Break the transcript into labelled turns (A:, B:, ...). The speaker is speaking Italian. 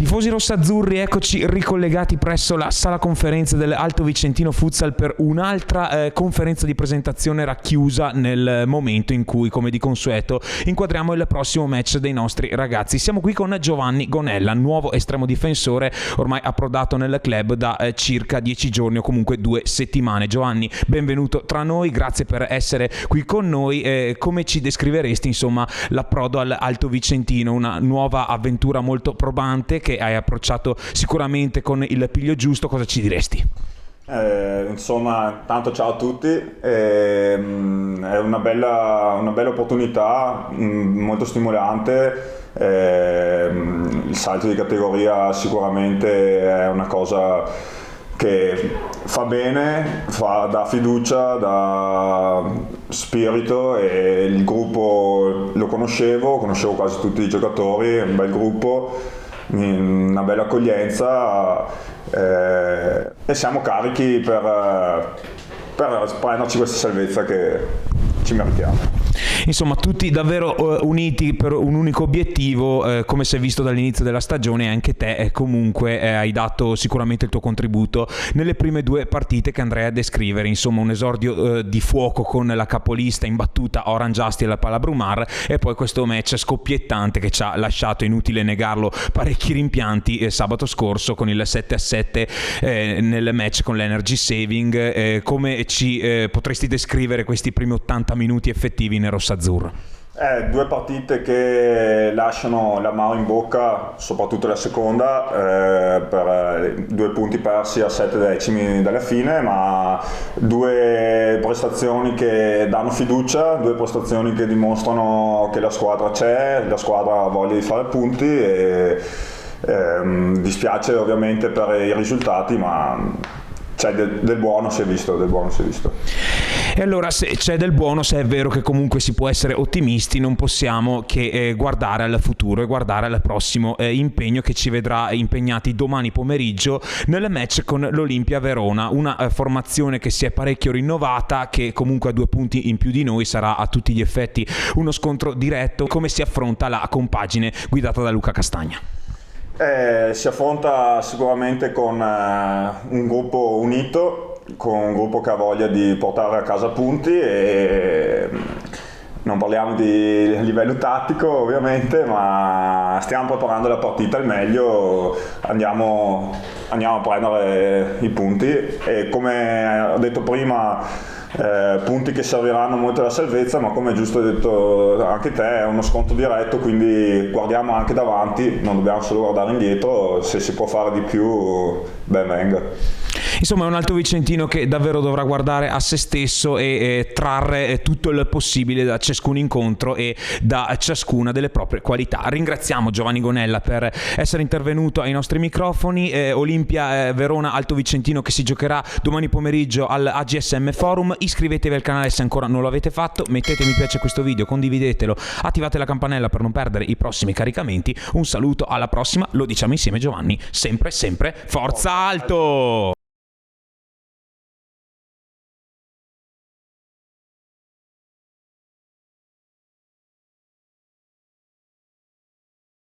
A: Tifosi rossazzurri, eccoci ricollegati presso la sala conferenze dell'Alto Vicentino Futsal per un'altra conferenza di presentazione racchiusa nel momento in cui, come di consueto, inquadriamo il prossimo match dei nostri ragazzi. Siamo qui con Giovanni Gonella, nuovo estremo difensore, ormai approdato nel club da circa 10 giorni o comunque 2 settimane. Giovanni, benvenuto tra noi, grazie per essere qui con noi. Come ci descriveresti, insomma, l'approdo all'Alto Vicentino, una nuova avventura molto probante che hai approcciato sicuramente con il piglio giusto? Cosa ci diresti?
B: Insomma, tanto ciao a tutti, è una bella opportunità, molto stimolante. Il salto di categoria sicuramente è una cosa che fa bene, dà fiducia, dà spirito, e il gruppo lo conoscevo quasi tutti i giocatori, è un bel gruppo, una bella accoglienza, e siamo carichi per prenderci questa salvezza che ci meritiamo.
A: Insomma, tutti davvero uniti per un unico obiettivo, come si è visto dall'inizio della stagione. Anche te comunque hai dato sicuramente il tuo contributo nelle prime 2 partite che andrei a descrivere. Insomma, un esordio di fuoco con la capolista imbattuta Orange Asti alla Palabrumar, e poi questo match scoppiettante che ci ha lasciato, inutile negarlo, parecchi rimpianti sabato scorso con il 7-7 nel match con l'Energy Saving. Come ci potresti descrivere questi primi 80 minuti effettivi in rossa-azzurro?
B: 2 partite che lasciano l'amaro in bocca, soprattutto la seconda, per 2 punti persi a 7 decimi dalla fine, ma 2 prestazioni che danno fiducia, 2 prestazioni che dimostrano che la squadra c'è, la squadra ha voglia di fare punti, e dispiace ovviamente per i risultati, ma c'è del buono, si è visto.
A: E allora, se c'è del buono, se è vero che comunque si può essere ottimisti, non possiamo che guardare al futuro e guardare al prossimo impegno che ci vedrà impegnati domani pomeriggio nel match con l'Olimpia Verona, una formazione che si è parecchio rinnovata, che comunque ha 2 punti in più di noi, sarà a tutti gli effetti uno scontro diretto. Come si affronta la compagine guidata da Luca Castagna?
B: Si affronta sicuramente con un gruppo unito, con un gruppo che ha voglia di portare a casa punti, e non parliamo di livello tattico ovviamente, ma stiamo preparando la partita al meglio, andiamo a prendere i punti, e come ho detto prima, punti che serviranno molto alla salvezza, ma come giusto hai detto anche te, è uno scontro diretto, quindi guardiamo anche davanti, non dobbiamo solo guardare indietro. Se si può fare di più, ben venga.
A: Insomma, è un Alto Vicentino che davvero dovrà guardare a se stesso e trarre tutto il possibile da ciascun incontro e da ciascuna delle proprie qualità. Ringraziamo Giovanni Gonella per essere intervenuto ai nostri microfoni. Olimpia Verona Alto Vicentino che si giocherà domani pomeriggio al AGSM Forum. Iscrivetevi al canale se ancora non lo avete fatto, mettete mi piace a questo video, condividetelo, attivate la campanella per non perdere i prossimi caricamenti. Un saluto, alla prossima, lo diciamo insieme Giovanni, sempre Forza Alto!